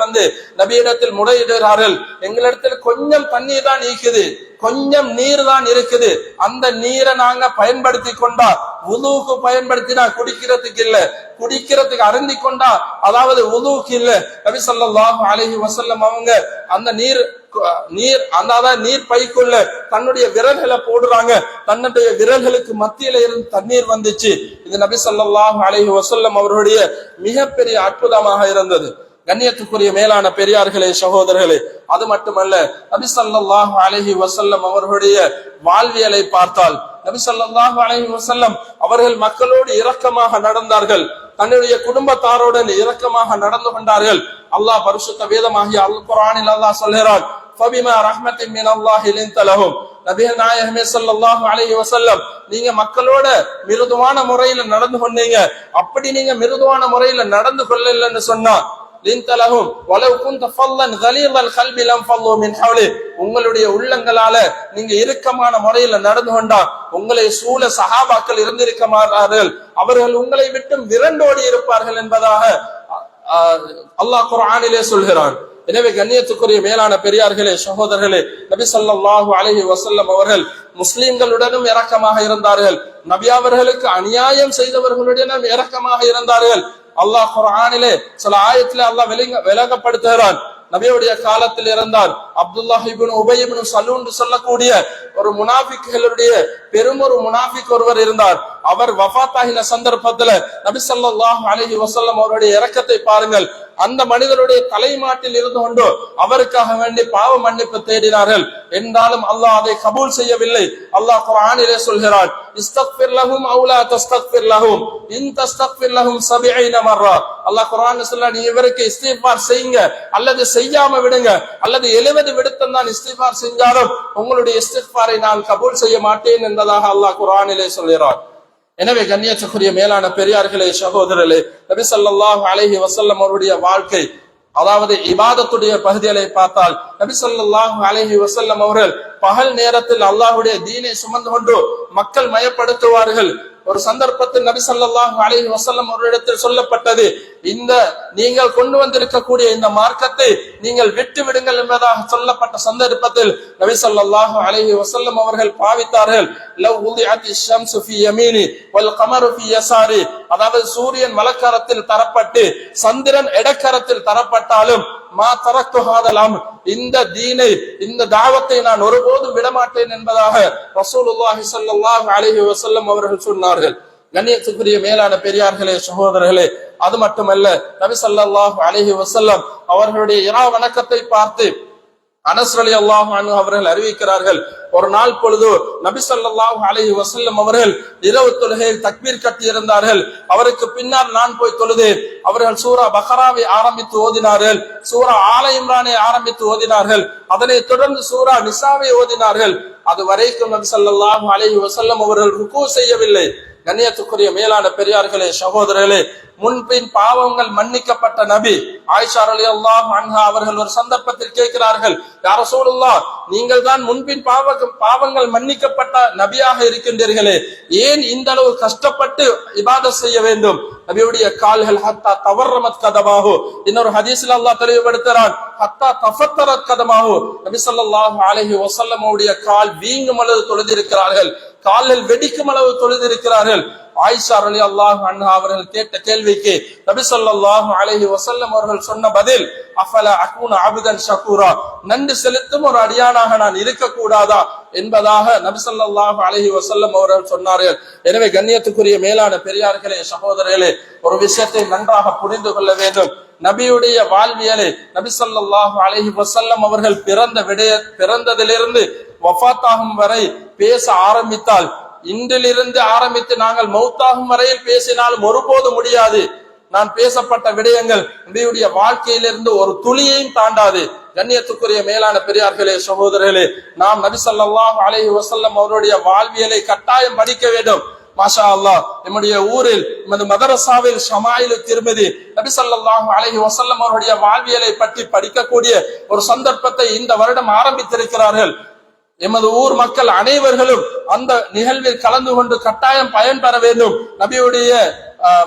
நபியிடத்தில் முறையிடுகிறார்கள், எங்களிடத்தில் கொஞ்சம் தண்ணீர் தான் இருக்குது, கொஞ்சம் நீர் தான் இருக்குது, அந்த நீரை நாங்க பயன்படுத்தி கொண்டா, வுதுவுக்கு பயன்படுத்தினா குடிக்கிறதுக்கு இல்ல, குடிக்கிறதுக்கு அருந்தி கொண்டா அதாவது வுதுவுக்கு இல்ல. நபி ஸல்லல்லாஹு அலைஹி வஸல்லம் அவங்க அந்த நீர் நீர் பைக்குள்ள தன்னுடைய விரல்களை போடுறாங்க, தன்னுடைய விரல்களுக்கு மத்தியில இருந்து தண்ணீர் வந்துச்சு. இது நபி ஸல்லல்லாஹு அலைஹி வஸல்லம் அவருடைய மிகப்பெரிய அற்புதமாக இருந்தது. கண்ணியத்துக்குரிய மேலான பெரியார்களே, சகோதரர்களே, அது மட்டுமல்ல, நபி ஸல்லல்லாஹு அலைஹி வஸல்லம் அவர்களுடைய வாழ்வியலை பார்த்தால் நபி ஸல்லல்லாஹு அலைஹி வஸல்லம் அவர்கள் மக்களோடு இரக்கமாக நடந்தார்கள், தன்னுடைய குடும்பத்தாரோடு இரக்கமாக நடந்து கொண்டார்கள். அல்லாஹ் பரிசுத்த வேதமாகிய அல் குர்ஆனில் அல்லாஹ் சொல்கிறான், ஃபபிமா ரஹ்மத்தின் மினல்லாஹி லின்த லஹும், நபிகள் நாயகமே ஸல்லல்லாஹு அலைஹி வஸல்லம் நீங்க மக்களோட மிருதுவான முறையில நடந்து கொண்டீங்க, அப்படி நீங்க மிருதுவான முறையில நடந்து கொள்ளலன்னு சொன்னா லின்தலஹும் வலவ் குன்த ஃபல்லன் கலீலல் கல்பி லம் ஃபல்லு மின் ஹவ்லி, உங்களுடைய உள்ளங்களால நீங்க இறுக்கமான முறையில நடந்து கொண்டா உங்களை சூழ சஹாபாக்கள் இருந்திருக்க மாட்டார்கள், அவர்கள் உங்களை விட்டு விரண்டோடி இருப்பார்கள் என்பதாக அல்லாஹ் குர்ஆனிலே சொல்கிறான். எனவே கண்ணியத்துக்குரிய மேலான பெரியார்களே, சகோதரர்களே, நபி ஸல்லல்லாஹு அலைஹி வஸல்லம் அவர்கள் முஸ்லிம்களுடனும் இரக்கமாக இருந்தார்கள், நபி அவர்களுக்கு அநியாயம் செய்தவர்களுடனும் இரக்கமாக இருந்தார்கள். அல்லாஹ் குர்ஆனிலே சில ஆயத்திலே அல்லாஹ் விளங்கப்படுத்துகிறான். நபியுடைய காலத்தில் இருந்தார் அப்துல்லாஹ் இப்னு உபை இப்னு சலூல் சொல்லக்கூடிய ஒரு முனாஃபிக்குகளுடைய பெரும் ஒரு முனாஃபிக் ஒருவர் இருந்தார். அவர் வஃபாத்தாகின சந்தர்ப்பத்துல நபி ஸல்லல்லாஹு அலைஹி வஸல்லம் அவருடைய இரக்கத்தை பாருங்கள். அந்த மனிதருடைய தலைமாட்டில் இருந்து கொண்டு அவருக்காக வேண்டி பாவ மன்னிப்பு தேடினார்கள். என்றாலும் அல்லாஹ் அதை கபூல் செய்யவில்லை. அல்லாஹ் குர்ஆனிலே சொல்கிறான், இஸ்தக்ஃபிர் லஹும் அவ் லா தஸ்தக்ஃபிர் லஹும் இன் தஸ்தக்ஃபிர் லஹும் 70 மர்ரா. அல்லாஹ் குர்ஆன்ல சொல்றான், நீ இவருக்கு இஸ்திக்ஃபார் செய்யுங்க அல்லது செய்யாம விடுங்க, அல்லது 70 விடுத்தம் தான் இஸ்திக்ஃபார் செஞ்சாலும் உங்களுடைய இஸ்திக்ஃபாரை நான் கபூல் செய்ய மாட்டேன் என்பதாக அல்லாஹ் குர்ஆனிலே சொல்கிறான். எனவே கண்ணியத்துக்குரிய மேலான பெரியார்களே, சகோதரர்களே, நபி ஸல்லல்லாஹு அலைஹி வஸல்லம் அவருடைய வாழ்க்கை, அதாவது இபாதத்துடைய பகுதிகளை பார்த்தால் நபி ஸல்லல்லாஹு அலைஹி வஸல்லம் அவர்கள் பகல் நேரத்தில் அல்லாஹ்வுடைய தீனை சுமந்து கொண்டு மக்கள் மயப்படுத்துவார்கள். ஒரு சந்தர்ப்பத்தில் நபி ஸல்லல்லாஹு அலைஹி வஸல்லம் அவர்களிடத்தில் சொல்லப்பட்டது, இந்த நீங்கள் கொண்டு வந்திருக்கக்கூடிய இந்த மார்க்கத்தை நீங்கள் விட்டு விடுங்கள் என்பதாக சொல்லப்பட்ட சந்தர்ப்பத்தில் நபி ஸல்லல்லாஹு அலைஹி வஸல்லம் அவர்கள் பாவித்தார்கள், லவ் உதிஅத்தி ஷம்ஸு ஃபீ யமீனி வல் கமரு ஃபீ யஸாரி, அதாவது சூரியன் வலக்கரத்தில் தரப்பட்டு சந்திரன் இடக்கரத்தில் தரப்பட்டாலும் மா தரக்து ஹாதல் அம்ர், இந்த தீனை இந்த தாவத்தை நான் ஒருபோதும் விடமாட்டேன் என்பதாக ரசூலுல்லாஹி ஸல்லல்லாஹு அலைஹி வஸல்லம் அவர்கள் சொன்னார்கள். கண்ணியத்துக்குரிய மேலான பெரியார்களே, சகோதரர்களே, அது மட்டுமல்ல, நபி ஸல்லல்லாஹு அலைஹி வஸல்லம் அவர்களுடைய இரா வணக்கத்தை பார்த்து அனஸ் ரலியல்லாஹு அன்ஹு அவர்கள் அறிவிக்கிறார்கள், ஒரு நாள் பொழுது நபி ஸல்லல்லாஹு அலைஹி வஸல்லம் அவர்கள் இரவு தொழுகையில் தக்பீர் கட்டி இருந்தார்கள். அவருக்கு பின்னால் நான் போய் தொழுதேன். அவர்கள் சூரா பக்ராவை ஆரம்பித்து ஓதினார்கள், சூரா ஆல இம்ரானை ஆரம்பித்து ஓதினார்கள், அதனை தொடர்ந்து சூரா நிசாவை ஓதினார்கள். அது வரைக்கும் நபி ஸல்லல்லாஹு அலைஹி வஸல்லம் அவர்கள் ருக்கு செய்யவில்லை. கண்ணியத்துக்குரிய மேலான பெரியார்களே, சகோதரர்களே, முன்பின் பாவங்கள் மன்னிக்கப்பட்ட நபி ஆயிஷா ரலியல்லாஹு அன்ஹா அவர்கள் ஒரு சந்தர்ப்பத்தில் கேட்கிறார்கள், யா ரசூலுல்லாஹ், நீங்கள் தான் முன்பின் பாவங்கள் மன்னிக்கப்பட்ட நபியாக இருக்கின்றீர்களே, ஏன் இந்த அளவு கஷ்டப்பட்டு இபாதத் செய்ய வேண்டும்? நபியுடைய கால்கள் ஹத்தா தவர்ரமத் கதமாஹு, இன்னொரு ஹதீஸில் அல்லாஹ் தெளிவுபடுத்துகிறான், ஹத்தா தஃபத்தரத் கதமாஹு, நபி ஸல்லல்லாஹு அலைஹி வஸல்லம் உடைய கால் வீங்கும் அளவு தொழுதிருக்கிறார்கள், காலில் வெடிக்கும் அளவு தொழுதிருக்கிறார்கள். ஆயிஷா ரலியல்லாஹு அன்ஹா அவர்கள் கேட்ட கேள்விக்கு நபி ஸல்லல்லாஹு அலைஹி வஸல்லம் அவர்கள் சொன்ன பதில், அஃபலா அகூன அப்தன் ஷகூரா, நன்றி செலுத்தும் ஒரு அடியானாக நான் இருக்க கூடாதா என்பதாக நபி ஸல்லல்லாஹு அலைஹி வஸல்லம் அவர்கள் சொன்னார்கள். எனவே கண்ணியத்துக்குரிய மேலான பெரியார்களே, சகோதரர்களே, ஒரு விஷயத்தை நன்றாக புரிந்து கொள்ள வேண்டும். நபியுடைய வாழ்வியலை நபி ஸல்லல்லாஹு அலைஹி வஸல்லம் அவர்கள் பிறந்ததிலிருந்து வஃபாத்தாகும் வரை பேச ஆரம்பித்தால், இன்றிலிருந்து ஆரம்பித்து நாங்கள் மௌத்தாகும் வரையில் பேசினாலும் ஒருபோது முடியாது. நான் பேசப்பட்ட விடயங்கள் நபியுடைய வாழ்க்கையிலிருந்து ஒரு துளியையும் தாண்டாது. கண்ணியத்துக்குரிய மேலான பெரியார்களே, சகோதரர்களே, நாம் நபி ஸல்லல்லாஹு அலைஹி வஸல்லம் அவருடைய வாழ்வியலை கட்டாயம் படிக்க வேண்டும். மாஷா அல்லாஹ், நம்முடைய ஊரில் நமது மதரசாவில் ஷமாயிலு திர்மிதி நபி ஸல்லல்லாஹு அலைஹி வஸல்லம் அவருடைய வாழ்வியலை பற்றி படிக்கக்கூடிய ஒரு சந்தர்ப்பத்தை இந்த வருடம் ஆரம்பித்திருக்கிறார்கள். எமது ஊர் மக்கள் அனைவர்களும் அந்த நிகழ்வில் கலந்து கொண்டு கட்டாயம் பயன்பெற வேண்டும். நபியுடைய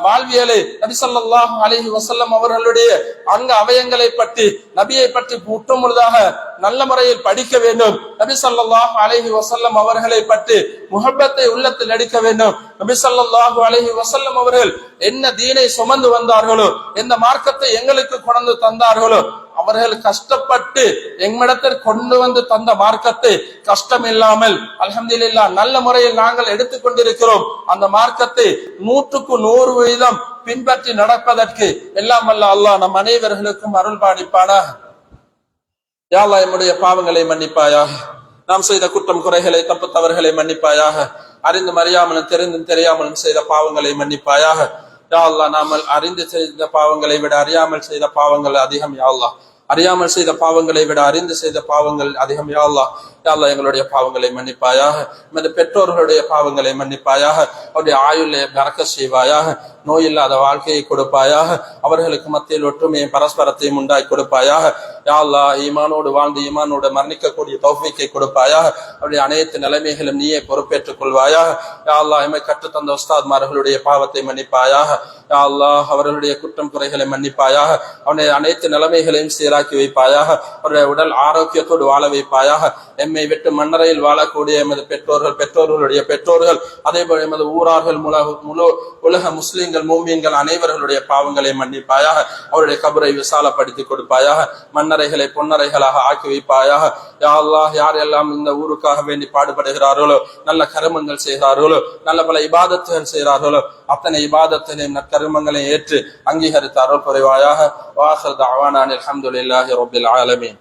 வாழ்வியலை நபி ஸல்லல்லாஹு அலைஹி வஸல்லம் அவர்களுடைய அங்க அவயங்களை பற்றி நபியை பற்றி முற்றுமுழுதாக நல்ல முறையில் படிக்க வேண்டும். நபி ஸல்லல்லாஹு அலைஹி வஸல்லம் அவர்களை பற்றி முஹப்பத்தை உள்ளத்தில் அடிக்க வேண்டும். நபி ஸல்லல்லாஹு அலைஹி வஸல்லம் அவர்கள் என்ன தீனை சுமந்து வந்தார்களோ, எந்த மார்க்கத்தை எங்களுக்கு கொண்டு தந்தார்களோ, அவர்கள் கஷ்டப்பட்டு எம்மிடத்தில் கொண்டு வந்து தந்த மார்க்கத்தை கஷ்டம் இல்லாமல் அல்ஹம்துலில்லாஹ் நல்ல முறையில் நாங்கள் எடுத்துக்கொண்டிருக்கிறோம். அந்த மார்க்கத்தை 100% பின்பற்றி நடப்பதற்கு எல்லாம் வல்ல அல்லாஹ் நம் அனைவர்களுக்கும் அருள் பாலிப்பானாக. யா அல்லாஹ், நம்முடைய பாவங்களை மன்னிப்பாயாக, நாம் செய்த குற்றம் குறைகளை தப்பு தவறுகளை மன்னிப்பாயாக, அறிந்தும் அறியாமலும் தெரிந்தும் தெரியாமலும் செய்த பாவங்களை மன்னிப்பாயாக. யா அல்லாஹ், நாம் அறிந்து செய்த பாவங்களை விட அறியாமல் செய்த பாவங்கள் அதிகம். யா அல்லாஹ், அறியாமல் செய்த பாவங்களை விட அறிந்து செய்த பாவங்கள் அதிகம். யா அல்லாஹ், யா அல்லாஹ், எங்களுடைய பாவங்களை மன்னிப்பாயாக, எமது பெற்றோர்களுடைய பாவங்களை மன்னிப்பாயாக, அவருடைய ஆயுளை பரக்கத் செய்வாயாக, நோய் இல்லாத வாழ்க்கையை கொடுப்பாயாக, அவர்களுக்கு மத்தியில் ஒற்றுமையை பரஸ்பரத்தையும் உண்டாய் கொடுப்பாயாக. யா அல்லாஹ், ஈமானோடு வாழ்ந்து ஈமானோடு மரணிக்கக்கூடிய தௌஃபீக்கை கொடுப்பாயாக. அவருடைய அனைத்து நிலைமைகளும் நீயே பொறுப்பேற்றுக் கொள்வாயாக. யா அல்லாஹ், எம்மை கற்றுத்தந்த உஸ்தாத்மார்களுடைய பாவத்தை மன்னிப்பாயாக. யா அல்லாஹ், அவர்களுடைய குற்றம் குறைகளை மன்னிப்பாயாக. அவனுடைய அனைத்து நிலைமைகளையும் சீராக்கி வைப்பாயாக. அவருடைய உடல் ஆரோக்கியத்தோடு வாழ வைப்பாயாக. எம்மை விட்டு மன்னரையில் வாழக்கூடிய எமது பெற்றோர்களுடைய பெற்றோர்கள், அதே போல எமது ஊரார்கள், முழு உலக முஸ்லிம்கள் மூமின்கள் அனைவர்களுடைய பாவங்களை மன்னிப்பாயாக. அவருடைய கபரை விசாலப்படுத்தி கொடுப்பாயாக. மன்னரைகளை பொன்னரைகளாக ஆக்கி வைப்பாயாக. யா அல்லாஹ், யாரெல்லாம் இந்த ஊருக்காக வேண்டி பாடுபடுகிறார்களோ, நல்ல கருமங்கள் செய்கிறார்களோ, நல்ல பல இபாதத்துகள் செய்கிறார்களோ, அத்தனை இபாதத்தினையும் நற்கருமங்களை ஏற்று அங்கீகரித்து அருள் புரிவாயாக. வாஹிர் தஅவானா அல்ஹம்துலில்லாஹி ரப்பில் ஆலமீன்.